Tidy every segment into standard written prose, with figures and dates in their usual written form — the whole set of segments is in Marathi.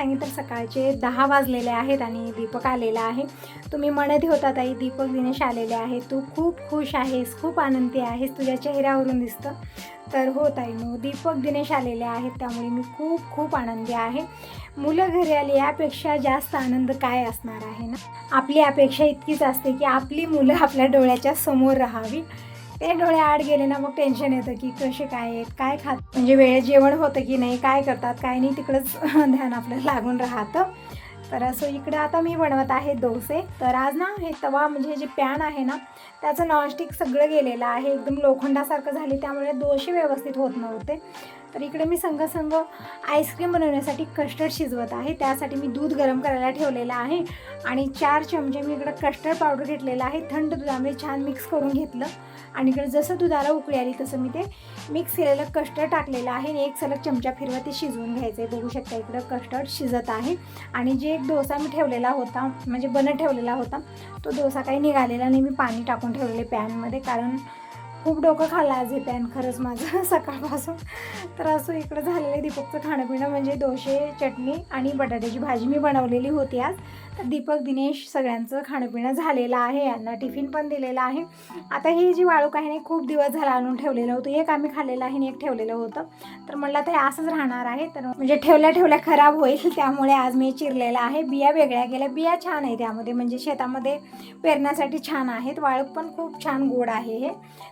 सांगितलं तर सकाळचे 10 वाजलेले आहेत आणि दीपक आलेला आहे. तुम्ही म्हणत होता ताई दीपक दिनेश आलेले आहे, तू खूप खुश आहेस, खूप आनंदी आहेस, तुझ्या चेहऱ्यावरून दिसतं. तर हो ताई, दीपक दिनेश आलेले आहेत त्यामुळे मी खूप खूप आनंदी आहे. मुलं घरी आली यापेक्षा जास्त आनंद काय असणार आहे ना. आपली अपेक्षा इतकीच असते की आपली मुलं आपल्या डोळ्याच्या समोर राहावी. ते डोळे आड गेले ना मग टेन्शन येतं की कसे काय आहेत, काय खात, म्हणजे वेळेत जेवण होतं की नाही, काय करतात काय नाही, तिकडंच ध्यान आपलं लागून राहतं. तर असं इकडं आता मी बनवत आहे डोसे. तर आज ना हे तवा म्हणजे जे पॅन आहे ना त्याचं नॉनस्टिक सगळं गेलेलं आहे, एकदम लोखंडासारखं झाले, त्यामुळे डोसे व्यवस्थित होत नव्हते. तर इकडे मी संग आईस्क्रीम बनवण्यासाठी कस्टर्ड शिजवत आहे. त्यासाठी मी दूध गरम करायला ठेवलेलं आहे आणि 4 चमचे मी इकडं कस्टर्ड पावडर घेतलेलं आहे. थंड दुधामध्ये छान मिक्स करून घेतलं आणि इकडे जसं दुधाला उकळी आली तसं मी ते मिक्स केलेलं कस्टर्ड टाकलेलं आहे आणि एक सलग चमचा फिरवा ते शिजवून घ्यायचं आहे. बघू शकता इकडं कस्टर्ड शिजत आहे. आणि जे एक डोसा मी ठेवलेला होता, म्हणजे बनत ठेवलेला होता, तो डोसा काही निघालेला नाही. मी पाणी टाकून ठेवलेले पॅनमध्ये, कारण खूप डोकं खाल्लं आज हे पॅन खरंच माझं सकाळपासून. तर असं इकडं झालेलं आहे दीपकचं खाणंपिणं, म्हणजे डोसे, चटणी आणि बटाट्याची भाजी मी बनवलेली होती आज. तर दीपक दिनेश सगळ्यांचं खाणंपिणं झालेलं आहे, यांना टिफिन पण दिलेला आहे. आता हे जी वाळूक आहे ना खूप दिवस झाला आणून ठेवलेलं होतं, एक आम्ही खाल्लेलं आहे आणि एक ठेवलेलं होतं. तर म्हणलं आता हे असंच राहणार आहे, तर म्हणजे ठेवल्या खराब होईल, त्यामुळे आज मी चिरलेलं आहे. बिया वेगळ्या गेल्या, बिया छान आहे त्यामध्ये, म्हणजे शेतामध्ये पेरण्यासाठी छान आहेत. वाळूक पण खूप छान गोड आहे हे.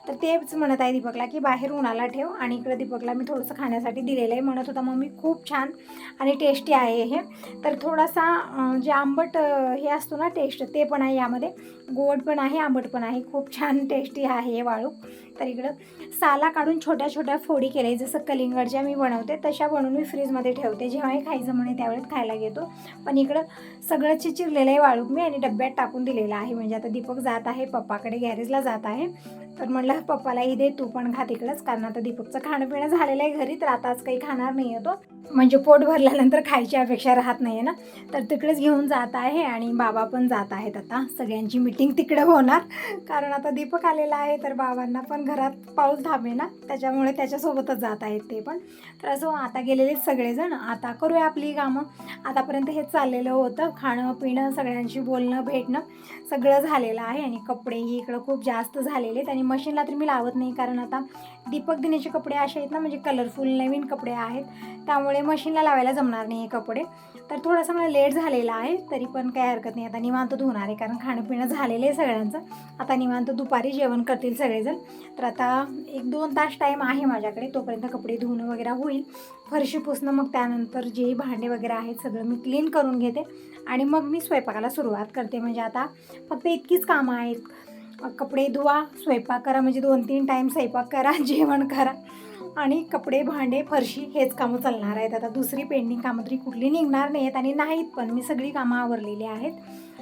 तर तेच म्हणत आहे दीपकला की बाहेर उन्हाला ठेव, आणि इकडं दीपकला मी थोडंसं खाण्यासाठी दिलेलं आहे. म्हणत होता मम्मी खूप छान आणि टेस्टी आहे हे. तर थोडासा जे आंबट हे असतो ना टेस्ट, ते पण आहे यामध्ये, गोड पण आहे, आंबट पण आहे, खूप छान टेस्टी आहे हे वाळूक. तर इकडं साला काढून छोट्या छोट्या फोडी केल्या, जसं कलिंगडच्या मी बनवते तशा बनवून मी फ्रीजमध्ये ठेवते, जेव्हाही खायचं म्हणे त्यावेळेस खायला घेतो. पण इकडं सगळं चिरलेलं आहे वाळूक मी आणि डब्यात टाकून दिलेलं आहे. म्हणजे आता दीपक जात आहे पप्पाकडे, गॅरेजला जात आहे. तर म्हणलं पप्पालाही दे, तू पण खा तिकडंच, कारण आता दीपकचं खाणंपिणं झालेलं आहे घरी, तर आताच काही खाणार नाही आहे तो, म्हणजे पोट भरल्यानंतर खायची अपेक्षा राहत नाही आहे ना. तर तिकडेच घेऊन जात आहे आणि बाबा पण जात आहेत. आता सगळ्यांची मीटिंग तिकडे होणार, कारण आता दीपक आलेला आहे, तर बाबांना पण घरात पाऊस धाबे ना, त्याच्यामुळे त्याच्यासोबतच जात आहेत ते पण. तर असं आता गेलेलेच सगळेजण, आता करूया आपली कामं. आतापर्यंत हेच चाललेलं होतं, खाणं पिणं, सगळ्यांशी बोलणं भेटणं सगळं झालेलं आहे. आणि कपडेही इकडं खूप जास्त झालेले आहेत आणि मशीनला तर मी लावत नाही, कारण आता दीपक दिनेचे कपडे असे आहेत ना, म्हणजे कलरफुल नवीन कपडे आहेत, त्यामुळे मशीनला लावायला जमणार नाही हे कपडे. तर थोडंसं मला लेट झालेला आहे, तरी पण काही हरकत नाही, आता निवांत धुणार आहे, कारण खाणंपिणं झालेलं आहे सगळ्यांचं. आता निवांत दुपारी जेवण करतील सगळेजण. तर आता 1-2 तास टाईम आहे माझ्याकडे, तोपर्यंत कपडे धुणं वगैरे होईल, फरशी पुसणं, मग त्यानंतर जे भांडे वगैरे आहेत सगळं मी क्लीन करून घेते आणि मग मी स्वयंपाकाला सुरुवात करते. म्हणजे आता फक्त इतकीच कामं आहेत, कपडे धुवा, स्वयंपाक करा, म्हणजे 2-3 टाईम स्वयंपाक करा, जेवण करा आणि कपडे भांडे फरशी हेच कामं चालणार आहेत. आता दुसरी पेंडिंग कामं तरी कुठली निघणार नाही आहेत आणि नाहीत पण, मी सगळी कामं आवरलेली आहेत.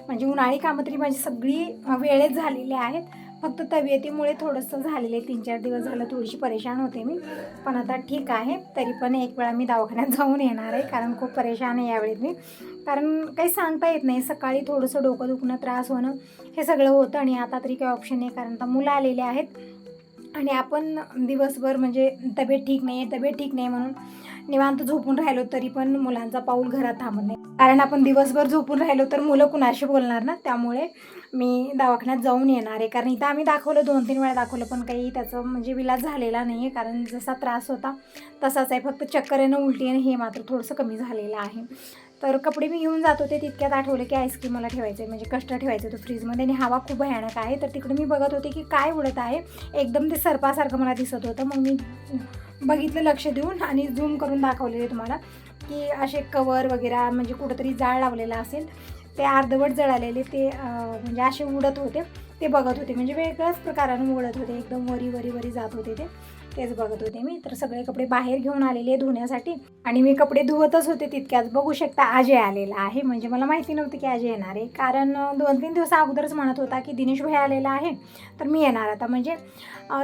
म्हणजे उन्हाळी कामं तरी माझी सगळी वेळेत झालेली आहेत. फक्त तब्येतीमुळे थोडंसं झालेलं आहे, 3-4 दिवस झालं थोडीशी परेशान होते मी, पण आता ठीक आहे. तरी पण एक वेळा मी दवाखान्यात जाऊन येणार आहे, कारण खूप परेशान आहे यावेळेस मी, कारण काही सांगता येत नाही, सकाळी थोडंसं डोकं दुखणं, त्रास होणं हे सगळं होतं आणि आता तरी काही ऑप्शन नाही, कारण आता मुलं आलेले आहेत आणि आपण दिवसभर म्हणजे तब्येत ठीक नाही म्हणून निवांत झोपून राहिलो तरी पण मुलांचा पाऊल घरात थांबत नाही, कारण आपण दिवसभर झोपून राहिलो तर मुलं कुणाशी बोलणार ना. त्यामुळे मी दवाखान्यात जाऊन येणार आहे, कारण इथं आम्ही दाखवलं, 2-3 वेळा दाखवलं, पण काही त्याचं म्हणजे विलाज झालेला नाही आहे, कारण जसा त्रास होता तसाच आहे, फक्त चक्कर येणं, उलटी येणं हे मात्र थोडंसं कमी झालेलं आहे. तर कपडे मी घेऊन जात होते, तितक्यात आठवलं की आईस्क्रीम मला ठेवायचं आहे, म्हणजे कस्टर्ड ठेवायचं होतं फ्रीजमध्ये आणि हवा खूप भयानक आहे. तर तिकडे मी बघत होते की काय उडत आहे, एकदम ते सर्पासारखं मला दिसत होतं. मग मी बघितलं लक्ष देऊन आणि झूम करून दाखवलेले तुम्हाला की असे कवर वगैरे, म्हणजे कुठंतरी जाळ लावलेला असेल, ते अर्धवट जळालेले ते म्हणजे असे उडत होते, ते बघत होते, म्हणजे वेगळ्याच प्रकाराने उडत होते, एकदम वरी जात होते तेच बघत होते मी. तर सगळे कपडे बाहेर घेऊन आलेले धुण्यासाठी आणि मी कपडे धुवतच होते, तितक्यात बघू शकता अजय आलेला आहे. म्हणजे मला माहिती नव्हतं की अजय येणार आहे, कारण 2-3 दिवसा अगोदरच म्हणत होता की दिनेश भाई आलेला आहे तर मी येणार. आता म्हणजे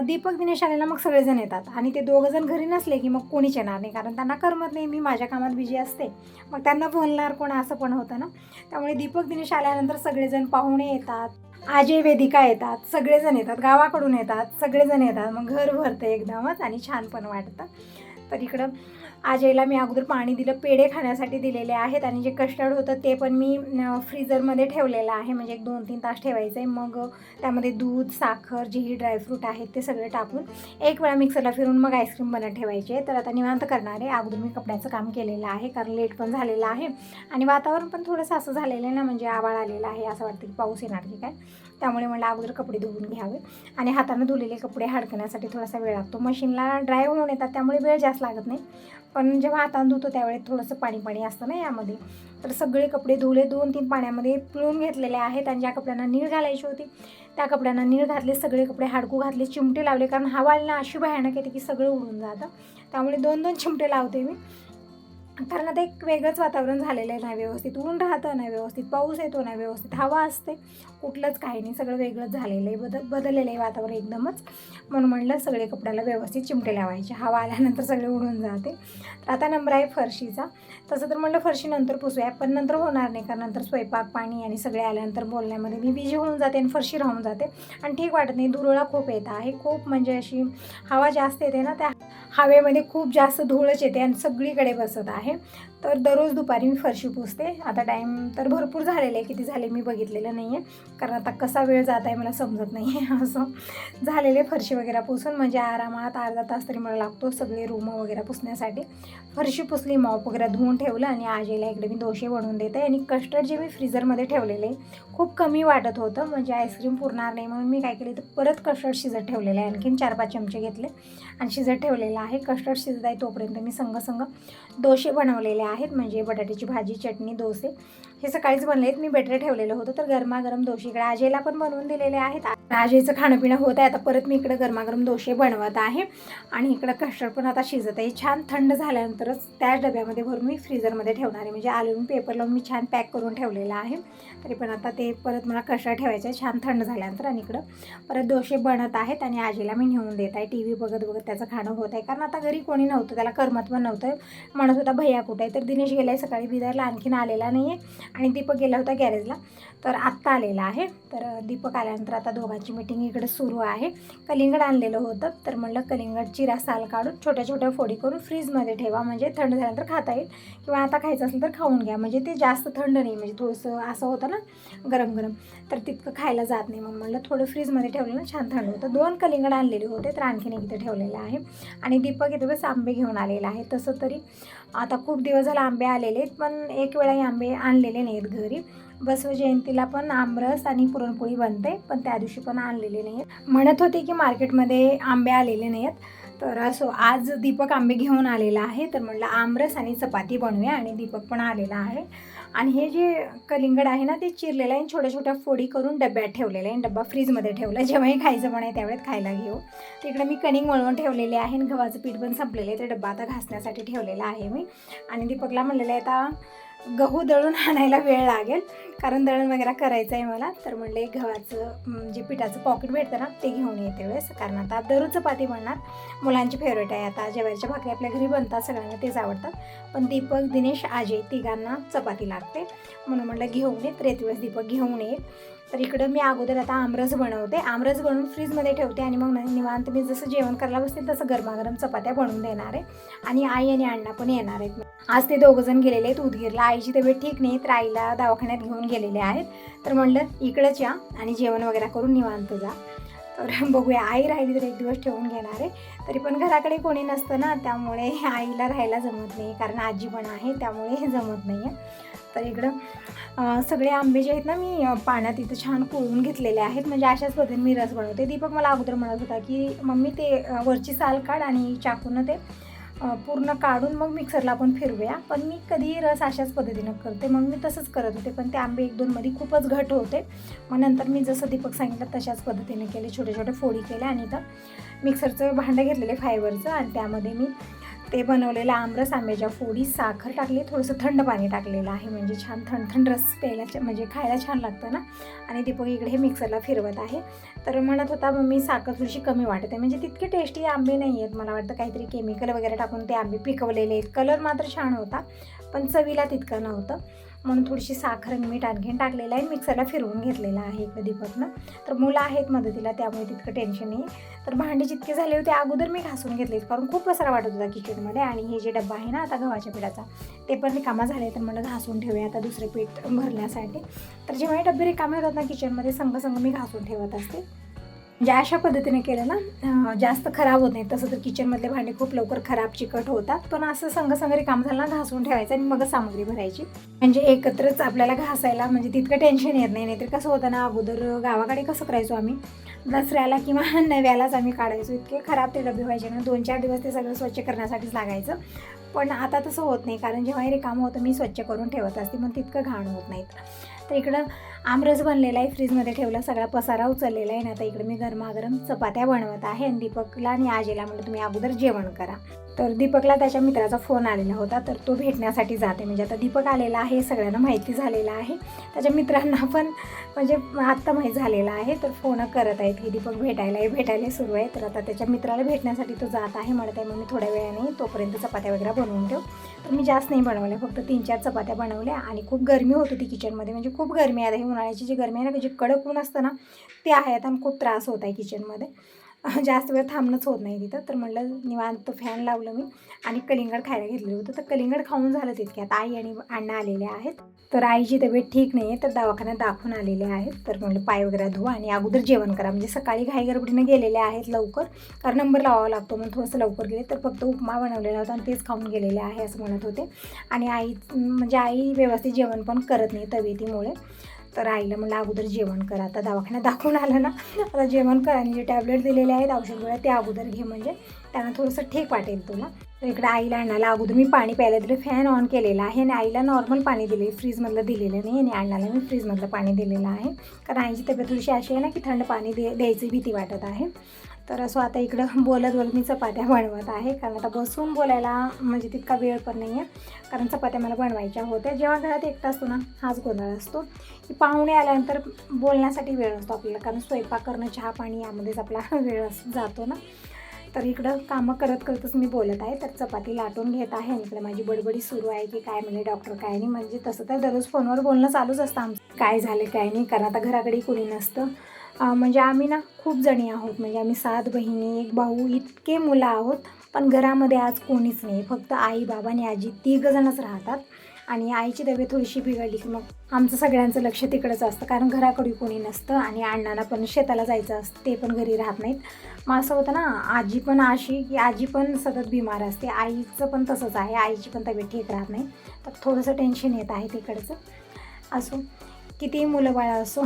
दीपक दिनेश आलेला मग सगळेजण येतात आणि ते दोघंजण घरी नसले की मग कोणीच येणार नाही, कारण त्यांना करमत नाही, मी माझ्या कामात बिझी असते, मग त्यांना बोलणार कोण, असं पण होतं ना. त्यामुळे दीपक दिनेश आल्यानंतर सगळेजण पाहुणे येतात, अजय वेदिका येतात, सगळेजण येतात, गावाकडून येतात, सगळेजण येतात, मग घर भरतं एकदमच आणि छान पण वाटतं. तर इकडं आजयला मी अगोदर पाणी दिलं, पेढे खाण्यासाठी दिलेले आहेत आणि जे कस्टर्ड होतं ते पण मी फ्रीजरमध्ये ठेवलेलं आहे, म्हणजे एक 2-3 तास ठेवायचं आहे. मग त्यामध्ये दूध, साखर, जेही ड्रायफ्रूट आहेत ते सगळे टाकून एक वेळा मिक्सरला फिरून मग आईस्क्रीम बनत ठेवायची आहे. तर आता निवांत करणार आहे. अगोदर मी कपड्याचं काम केलेलं आहे कारण लेट पण झालेलं आहे आणि वातावरण पण थोडंसं असं झालेलं आहे ना, म्हणजे आभाळ आलेलं आहे, असं वाटतं की पाऊस येणार की काय. त्यामुळे मला अगोदर कपडे धुवून घ्यावे आणि हाताने धुलेले कपडे हडकण्यासाठी थोडासा वेळ लागतो. मशीनला ड्राय होऊन येतात त्यामुळे वेळ जास्त लागत नाही, पण जेव्हा हाताने धुतो त्यावेळेस थोडंसं पाणी असतं ना यामध्ये. तर सगळे कपडे धुले, 2-3 पाण्यामध्ये पिळून घेतलेले आहेत आणि ज्या कपड्यांना नीळ घालायची होती त्या कपड्यांना नीळ घातले, सगळे कपडे हडकू घातले, चिमटे लावले कारण हवा आली ना अशी भयानक येते की सगळं उडून जातं. त्यामुळे 2-2 चिमटे लावते मी, कारण आता एक वेगळंच वातावरण झालेलं आहे ना, व्यवस्थित ऊन राहतं ना, व्यवस्थित पाऊस येतो ना, व्यवस्थित हवा असते, कुठलंच काही नाही, सगळं वेगळंच झालेलं आहे, बदललेलं आहे वातावरण एकदमच. म्हणून म्हणलं सगळे कपड्याला व्यवस्थित चिमटे लावायचे, हवा आल्यानंतर सगळे उडून जाते. तर आता नंबर आहे फरशीचा. तसं तर म्हणलं फरशी नंतर पुसूया, पण नंतर होणार नाही कारण नंतर स्वयंपाक पाणी आणि सगळे आल्यानंतर बोलण्यामध्ये मी बिझी होऊन जाते आणि फरशी राहून जाते आणि ठीक वाटत नाही. धुरळा खूप येत आहे, खूप म्हणजे अशी हवा जास्त येते ना, त्या हवेमध्ये खूप जास्त धूळच येते आणि सगळीकडे बसत आहे. तर दररोज दुपारी मी फरशी पुसते. आता टाईम तर भरपूर झालेलं आहे, किती झाले मी बघितलेलं नाही आहे कारण आता कसा वेळ जात आहे मला समजत नाही आहे. असं झालेले फरशी वगैरे पुसून म्हणजे आरामात अर्धा तास तरी मला लागतो सगळे रूम वगैरे पुसण्यासाठी. फरशी पुसली, मॉप वगैरे धुवून ठेवलं आणि आजीला इकडे मी डोसे बनवून देते. आणि कस्टर्ड जे मी फ्रीजरमध्ये ठेवलेले खूप कमी वाटत होतं, म्हणजे आईस्क्रीम पुरणार नाही म्हणून मी काय केलं तर परत कस्टर्ड शिजत ठेवलेलं आहे. आणखीन 4-5 चमचे घेतले आणि शिजत ठेवलेलं आहे. कस्टर्ड शिजत आहे तोपर्यंत मी संग डोसे बनवलेले आहेत, म्हणजे बटाट्याची भाजी, चटणी, डोसे हे सकाळीच बनले आहेत. मी बेटर ठेवलेलं होतं तर गरमागरम डोसे इकडे आजीला पण बनवून दिलेले आहेत. आजीचं खाणंपिणं होत आहे. आता परत मी इकडे गरमागरम डोसे बनवत आहे आणि इकडं कस्टर्ड पण आता शिजत आहे. छान थंड झाल्यानंतरच त्याच डब्यामध्ये भरून मी फ्रीजरमध्ये ठेवणार आहे, म्हणजे अल्युमिनियम पेपर लावून मी छान पॅक करून ठेवलेलं आहे. तरी पण आता ते परत मला कस्टर्ड ठेवायचं आहे छान थंड झाल्यानंतर. आणि इकडं परत डोसे बनत आहेत आणि आजीला मी नेऊन देत आहे. TV बघत त्याचं खाणं होत आहे कारण आता घरी कोणी नव्हतं, त्याला करमत पण नव्हतं. म्हणत होता भैया कुठे आहे, तर दिनेश गेला आहे सकाळी बिदरला, आणखीन आलेला नाही आहे आणि दीपक गेला होता गॅरेजला, तर आत्ता आलेला आहे. तर दीपक आल्यानंतर आता दोघांची मीटिंग इकडे सुरू आहे. कलिंगड आणलेलं होतं तर म्हणलं कलिंगड चिरा साल काढून छोट्या फोडी करून फ्रीजमध्ये ठेवा, म्हणजे थंड झाल्यानंतर खाता येईल, किंवा आता खायचं असेल तर खाऊन घ्या, म्हणजे ते जास्त थंड नाही, म्हणजे थोडंसं असं होतं ना गरम तर तितकं खायला जात नाही. मग म्हणलं थोडं फ्रीजमध्ये ठेवलं ना छान थंड होतं. 2 कलिंगड आणलेले होते तर आणखीन एक इथं ठेवलेलं आहे. आणि दीपक इथे बस आंबे घेऊन आलेला आहे. तसं तरी आता खूप दिवस झाले आंबे आलेले आहेत, पण एक वेळाही आंबे आणलेले नाहीत घरी. बसव जयंतीला पण आमरस आणि पुरणपोळी बनते, पण त्या दिवशी पण आणलेले नाही आहेत. म्हणत होते की मार्केटमध्ये आंबे आलेले नाही आहेत, तर असो आज दीपक आंबे घेऊन आलेला आहे. तर म्हटलं आमरस आणि चपाती बनवूया आणि दीपक पण आलेला आहे. आणि हे जे कलिंगड आहे ना ते चिरलेलं आहे, छोट्या फोडी करून डब्यात ठेवलेलं आहे. डब्बा फ्रीजमध्ये ठेवला, जेव्हाही खायचं पण आहे त्यावेळेस खायला घेऊ. तिकडे मी कणिक मळवून ठेवलेले आहे आणि गव्हाचं पीठ पण संपलेलं आहे, ते डब्बा आता घासण्यासाठी ठेवलेला आहे मी. आणि दीपकला म्हणलेलं आहे आता गहू दळून आणायला वेळ लागेल कारण दळण वगैरे करायचं आहे मला. तर म्हणले गव्हाचं जे पिठाचं पॉकेट भेटतं ना ते घेऊन येते वेळेस, कारण आता दररोज चपाती बनणार. मुलांची फेवरेट आहे, आता ज्वारीच्या भाकरी आपल्या घरी बनतात, सगळ्यांना तेच आवडतात, पण दीपक, दिनेश, अजय तिघांना चपाती लागते. म्हणून म्हटलं घेऊन ये, तर येते वेळेस दीपक घेऊन येईल. तर इकडं मी अगोदर आता आमरस बनवते, आमरस बनवून फ्रीजमध्ये ठेवते आणि मग निवांत मी जसं जेवण करायला बसते तसं गरमागरम चपात्या बनवून देणार आहे. आणि आई आणि अण्णा पण येणार आहेत. आज ते दोघंजण गेलेले आहेत उदगीरला, आईची तब्येत ठीक नाही तर आईला दवाखान्यात घेऊन गेलेले आहेत. तर म्हणलं इकडंच या आणि जेवण वगैरे करून निवांत जा. तर बघूया, आई राहिली तर एक दिवस ठेवून घेणार आहे. तरी पण घराकडे कोणी नसतं ना, त्यामुळे आईला राहायला जमत नाही, कारण आजी पण आहे त्यामुळे जमत नाही आहे. तर इकडं सगळे आंबे जे आहेत ना मी पाण्यात इथं छान कोळून घेतलेले आहेत, म्हणजे अशाच पद्धतीने मी रस बनवते. दीपक मला अगोदर म्हणत होता की मम्मी ते वरची साल काढ आणि चाकूनं ते पूर्ण काढून मग मिक्सरला आपण फिरवूया, पण मी कधी रस अशाच पद्धतीनं करते. मग मी तसंच करत होते, पण ते आंबे 1-2 मध्ये खूपच घट होते. मग नंतर मी जसं दीपक सांगितलं तशाच पद्धतीने केले, छोटे फोडी केल्या आणि इथं मिक्सरचं भांडं घेतलेलं फायबरचं आणि त्यामध्ये मी ते बनवलेलं आमरस, आंब्याच्या फोडी, साखर टाकली, थोडंसं थंड पाणी टाकलेलं आहे, म्हणजे छान थंड रस प्यायला म्हणजे खायला छान लागतं ना. आणि दीपक इकडे हे मिक्सरला फिरवत आहे. तर म्हणत होता मम्मी साखर थोडीशी कमी वाटत आहे, म्हणजे तितके टेस्टी आंबे नाही आहेत, मला वाटतं काहीतरी केमिकल वगैरे टाकून ते आंबे पिकवलेले आहेत. कलर मात्र छान होता पण चवीला तितकं नव्हतं. म्हणून थोडीशी साखर आणि मीठ आणखीन टाकलेलं आहे, मिक्सरला फिरवून घेतलेलं आहे इकडं दीपकनं. तर मुलं आहेत मदतीला, त्यामुळे तितकं टेन्शन नाही. तर भांडी जितके झाले होते अगोदर मी घासून घेतले, कारण खूप पसारा वाटत होता किचनमध्ये. आणि हे जे डब्बा आहे ना आता गव्हाच्या पिठाचा, ते पण रिकामा झाले, तर म्हणलं घासून ठेवूया आता दुसरे पीठ भरण्यासाठी. तर जेव्हा हे डब्बे रिकामे होतात ना किचनमध्ये, संग मी घासून ठेवत असते. म्हणजे अशा पद्धतीने केलं ना जास्त खराब होत नाही. तसं तर किचनमधले भांडे खूप लवकर खराब चिकट होतात, पण असं संग रिकाम झालं ना घासून ठेवायचं आणि मगच सामग्री भरायची. म्हणजे एकत्रच आपल्याला घासायला म्हणजे तितकं टेन्शन येत नाही. नाहीतर कसं होतं ना, अगोदर गावाकडे कसं करायचो आम्ही, दसऱ्याला किंवा नव्यालाच आम्ही काढायचो. इतके खराब ते डबे व्हायचे ना, 2-4 दिवस ते सगळं स्वच्छ करण्यासाठीच लागायचं. पण आता तसं होत नाही, कारण जेव्हा हे रिकामं होतं मी स्वच्छ करून ठेवत असते, मग तितकं घाण होत नाहीत. तर इकडं आमरस बनलेला आहे, फ्रीजमध्ये ठेवला, सगळा पसारा उचललेला आहे. आणि आता इकडे मी गरमागरम चपात्या बनवत आहे. आणि दीपकला आणि आजीला म्हटलं तुम्ही अगोदर जेवण करा. तर दीपकला त्याच्या मित्राचा फोन आलेला होता, तर तो भेटण्यासाठी जाते. म्हणजे आता दीपक आलेला आहे सगळ्यांना माहिती झालेलं आहे, त्याच्या मित्रांना पण म्हणजे आत्ता माहीत झालेलं आहे. तर फोन करत आहेत की दीपक भेटायला सुरू आहे. तर आता त्याच्या मित्राला भेटण्यासाठी तो जात आहे. म्हणत आहे मग मी थोड्या वेळाने तोपर्यंत चपात्या वगैरे बनवून ठेव. तर मी जास्त नाही बनवल्या, फक्त 3-4 चपात्या बनवल्या. आणि खूप गरमी होत होती किचनमध्ये, म्हणजे खूप गरमी आहे. ही उन्हाळ्याची जी गरमी आहे ना, जी कडक ऊन असतं ना ते आहे आता, आणि खूप त्रास होत आहे किचनमध्ये. जास्त वेळ थांबणंच होत नाही तिथं. तर म्हटलं निवांत फॅन लावलं मी आणि कलिंगड खायला घेतलेलं होतं. तर कलिंगड खाऊन झालं तितक्यात आई आणि अण्णा आलेले आहेत. तर आईची तब्येत ठीक नाही आहे, तर दवाखान्यात दाखवून आलेले आहेत. तर म्हटलं पाय वगैरे धुवा आणि अगोदर जेवण करा. म्हणजे सकाळी घाई गडबडीनं गेलेले आहेत लवकर, कारण नंबर लावावा लागतो, म्हणून थोडंसं लवकर गेले. तर फक्त उपमा बनवलेला होता आणि तेच खाऊन गेलेले आहे असं म्हणत होते. आणि आई व्यवस्थित जेवण पण करत नाही तब्येतीमुळे. तर आईला म्हणलं अगोदर जेवण करा, आता दवाखान्यात दाखवून आलं ना, आता जेवण करा आणि जे टॅबलेट दिलेले आहेत औषध गोळ्या ते अगोदर घे, म्हणजे त्यांना थोडंसं ठीक वाटेल तुला. तर इकडे आईला अण्णाला अगोदर मी पाणी प्यायला दिलं, फॅन ऑन केलेला आहे. आणि आईला नॉर्मल पाणी दिले, फ्रीजमधलं दिलेलं नाही. आणि अण्णाला मी फ्रीजमधलं पाणी दिलेलं आहे, कारण आईची तब्येत थोडीशी अशी आहे ना की थंड पाणी द्यायची भीती वाटत आहे. तर असं आता इकडं बोलत मी चपात्या बनवत आहे, कारण आता बसून बोलायला म्हणजे तितका वेळ पण नाही आहे, कारण चपात्या मला बनवायच्या होत्या. जेव्हा घरात एकटा असतो ना हाच गोंधळ असतो की पाहुणे आल्यानंतर बोलण्यासाठी वेळ नसतो आपल्याला, कारण स्वयंपाक करणं, चहा पाणी यामध्येच आपला वेळ जातो ना. तर इकडं कामं करतच मी बोलत आहे. तर चपाती लाटून घेत आहे आणि इकडे माझी बडबडी सुरू आहे की काय म्हणे डॉक्टर काय नाही. म्हणजे तसं तर दररोज फोनवर बोलणं चालूच असतं आमचं, काय झालं काय नाही, कारण आता घराकडे कोणी नसतं. म्हणजे आम्ही ना खूप जणी आहोत, म्हणजे आम्ही 7 बहिणी, 1 भाऊ, इतके मुलं आहोत. पण घरामध्ये आज कोणीच नाही, फक्त आई, बाबा आणि आजी 3 जणच राहतात. आणि आईची तब्येत थोडीशी बिघडली की मग आमचं सगळ्यांचं लक्ष तिकडंच असतं, कारण घराकडे कोणी नसतं. आणि अण्णांना पण शेताला जायचं असतं, ते पण घरी राहत नाहीत. मग असं होतं ना, आजी पण अशी की आजी पण सतत बिमार असते, आईचं पण तसंच आहे, आईची पण तब्येत ठीक राहत नाही. तर थोडंसं टेन्शन येत आहे तिकडचं. असो, किती मुलं बाळा असो,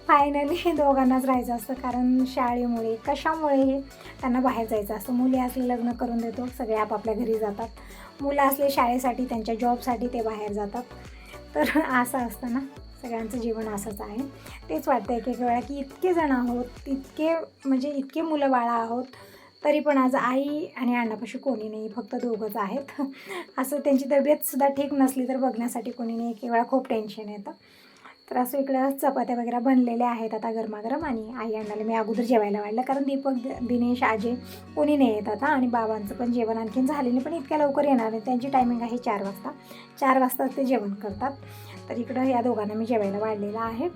फायनली दोघांनाच राहायचं असतं, कारण शाळेमुळे कशामुळे त्यांना बाहेर जायचं असतं. मुली असले लग्न करून देतो, सगळे आपापल्या घरी जातात. मुलं असले शाळेसाठी, त्यांच्या जॉबसाठी ते बाहेर जातात. तर असं असतं ना, सगळ्यांचं जीवन असंच आहे. तेच वाटतं एक वेळा की इतके जण आहोत, इतके मुलं बाळा आहोत, तरी पण आज आई आणि अण्णापाशी कोणी नाही, फक्त दोघंच आहेत. असं त्यांची तब्येतसुद्धा ठीक नसली तर बघण्यासाठी कोणी नाही, एक वेळा खूप टेन्शन येतं. तर असं इकडं चपात्या वगैरे बनलेल्या आहेत आता गरमागरम. आणि आई अण्णाला मी अगोदर जेवायला वाढलं, कारण दीपक, दिनेश, अजय कोणी नाही येत आता. आणि बाबांचं पण जेवण आणखीन झालेलं नाही, पण इतक्या लवकर येणार नाही, त्यांची टायमिंग आहे 4 वाजता. 4 वाजता ते जेवण करतात. तर इकडं या दोघांना मी जेवायला वाढलेलं आहे.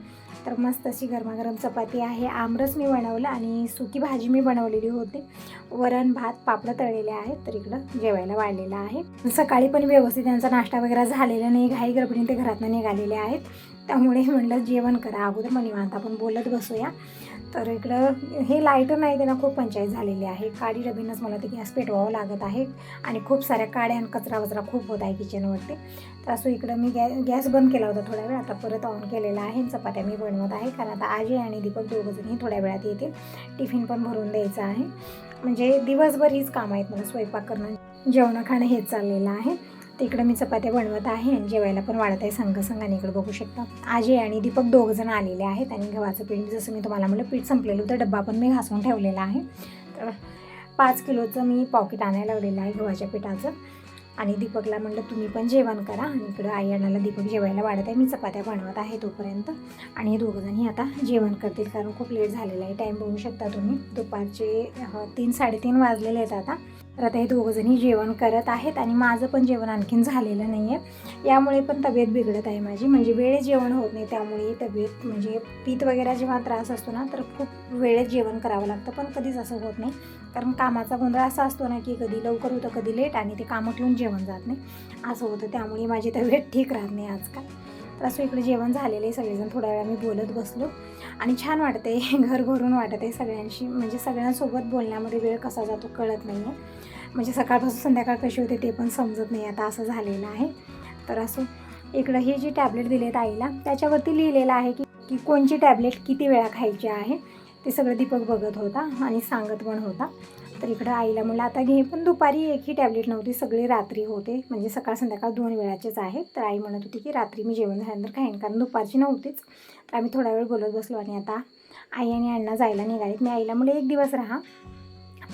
तर मस्त अशी गरमागरम चपाती आहे, आमरस मी बनवलं आणि सुकी भाजी मी बनवलेली होती, वरण भात पापड तळलेले आहेत. तर इकडं जेवायला वाढलेलं आहे. सकाळी पण व्यवस्थित त्यांचा नाश्ता वगैरे झालेला नाही, घाई गडबडीने ते घरातनं निघालेले आहेत, त्यामुळे म्हणलं जेवण करा अगोदर, मग निवांत आपण बोलत बसूया. तर इकडं हे लाईटर नाही, त्यांना खूप पंचायत झालेली आहे, काडी डबीनंच मला ते गॅस पेटवावं लागत आहे. आणि खूप साऱ्या काड्या आणि कचरा खूप होत आहे किचनवरती. तर असं इकडं मी गॅस बंद केला होता थोडा वेळ, आता परत ऑन केलेला आहे. चपात्या मी बनवत आहे, कारण आता आजी आणि दीपक दोघंजणही थोड्या वेळात येतील, टिफिन पण भरून द्यायचं आहे. म्हणजे दिवसभर हीच कामं आहेत मला, स्वयंपाक करणं, जेवण खाणं हेच चाललेलं आहे. तिकडं मी चपात्या बनवत आहे आणि जेवायला पण वाढत आहे संघ. आणि इकडं बघू शकता आजी आणि दीपक 2 जण आलेले आहेत. आणि गव्हाचं पीठ, जसं मी तुम्हाला म्हटलं पीठ संपलेलं होतं, डब्बा पण मी घासून ठेवलेला आहे. तर 5 किलोचं मी पॉकेट आणायला लावलेलं आहे गव्हाच्या पिठाचं. आणि दीपकला म्हटलं तुम्ही पण जेवण करा. आणि इकडं आई अण्णाला दीपक जेवायला वाढत आहे, मी चपात्या बनवत आहे तोपर्यंत. आणि हे 2 जणही आता जेवण करतील, कारण खूप लेट झालेला आहे. टाईम बघू शकता तुम्ही, दुपारचे 3-3:30 वाजलेले आहेत आता. तर आता हे दोघंजणी जेवण करत आहेत आणि माझं पण जेवण आणखीन झालेलं नाही आहे. यामुळे पण तब्येत बिघडत आहे माझी, म्हणजे वेळेत जेवण होत नाही, त्यामुळे तब्येत म्हणजे पीत वगैरे जेव्हा त्रास असतो ना तर खूप वेळेत जेवण करावं लागतं, पण कधीच असं होत नाही. कारण कामाचा गोंधळ असा असतो ना की कधी लवकर होतं कधी लेट, आणि ते कामं ठेवून जेवण जात नाही असं होतं, त्यामुळे माझी तब्येत ठीक राहत नाही आजकाल. तर असं इकडे जेवण झालेलं आहे, सगळेजण थोड्या वेळा मी बोलत बसलो आणि छान वाटते, घर भरून वाटत आहे सगळ्यांशी, म्हणजे सगळ्यांसोबत बोलण्यामध्ये वेळ कसा जातो कळत नाही आहे. म्हणजे सकाळपासून संध्याकाळ कशी होते ते पण समजत नाही आता, असं झालेलं आहे. तर असं इकडं हे जे टॅबलेट दिलेत आईला त्याच्यावरती लिहिलेलं आहे की कोणची टॅबलेट किती वेळा खायची आहे, ते सगळं दीपक बघत होता आणि सांगत पण होता. तर इकडं आईला म्हणलं आता घे, पण दुपारी एकही टॅबलेट नव्हती, सगळे रात्री होते, म्हणजे सकाळ संध्याकाळ 2 वेळाचेच आहेत. तर आई म्हणत होती की रात्री मी जेवण झाल्यानंतर खाईन, कारण दुपारची नव्हतीच. तर आम्ही थोडा वेळ बोलत बसलो आणि आता आई आणि अण्णा जायला निघालीत. मी आईला म्हणलं 1 दिवस राहा,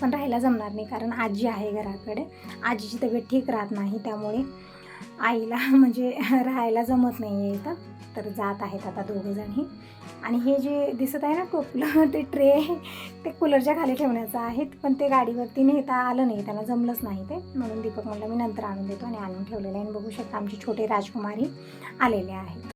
पण राहायला जमणार नाही कारण आजी आहे घराकडे, आजीची तब्येत ठीक राहत नाही, त्यामुळे आईला म्हणजे राहायला जमत नाही आहे इथं. तर जात आहेत आता दोघंजणही. आणि हे जे दिसत आहे ना टोपलं, ते ट्रे ते कूलरच्या खाली ठेवण्याचं आहे, पण ते गाडीवरती नेता आलं नाही, त्यांना जमलंच नाही ते, म्हणून दीपक म्हणलं मी नंतर आणून देतो, आणि आणून ठेवलेलं आहे. आणि बघू शकता आमचे छोटे राजकुमारी आलेले आहेत.